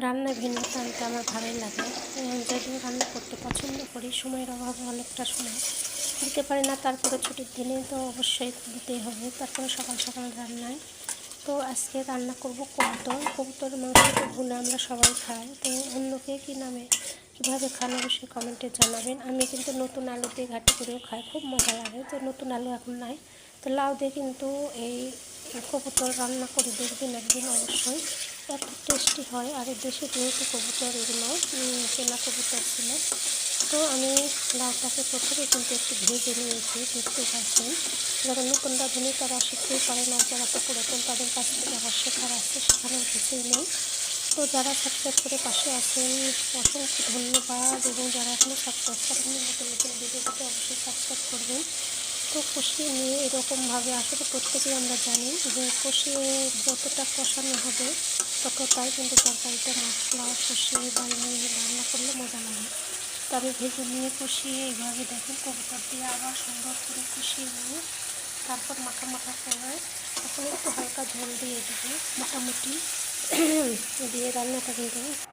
রান্নায় ভিন্নতা আনতে আমার ভালোই লাগে। যদিও রান্না করতে পছন্দ করি, সময়ের অভাবে অনেকটা সময় দিতে পারি না। তারপরে ছুটির দিনে তো অবশ্যই দিতেই হবে। তারপরে সকাল সকাল রান্নায় তো আজকে রান্না করব কবুতর। কবুতরের মাংস তো ভুলে আমরা সবাই খাই, তো অন্যকে কী নামে কীভাবে খান অবশ্যই কমেন্টে জানাবেন। আমি কিন্তু নতুন আলু দিয়ে ঘাটি করেও খাই, খুব মজা লাগে। তো নতুন আলু এখন নাই, তো লাউ দিয়ে কিন্তু এই কবুতর রান্না করে দেখবেন একদিন অবশ্যই, এত টেস্টি হয়। আর দেশি যেহেতু কবুতর, এগুলো চেনা কবুতর ছিল। তো আমি লাউটাকে প্রথমে কিন্তু একটু ভেজে নিয়েছি, দেখতে পাচ্ছেন। যারা নতুন রাঁধুনি তারা শিখতেই পারেন, আর যারা তো পুরাতন তাদের কাছ থেকে আবার শেখার আছে, সেখানেও কিছুই নেই। তো যারা সাবস্ক্রাইব করে পাশে আছেন অসংখ্য ধন্যবাদ, এবং যারা এখনও সাবস্ক্রাইব করেননি নতুন নতুন ভিডিওতে অবশ্যই সাবস্ক্রাইব করবেন। তো কষিয়ে নিয়ে এরকমভাবে আসলে প্রত্যেকেই আমরা জানি যে কষিয়ে যতটা কষানো হবে ততটাই কিন্তু তরকারিটা মশলা কষিয়ে নিয়ে রান্না করলে মজা লাগে। তো আমি ভেজে নিয়ে কষিয়ে এইভাবে দেখেন কবুতর দিয়ে আবার সুন্দর করে কষিয়ে নিয়ে তারপর মাখা মাখা করে এখন একটু হালকা ঝোল দিয়ে দেবো মোটামুটি দিয়ে রান্নাটা কিন্তু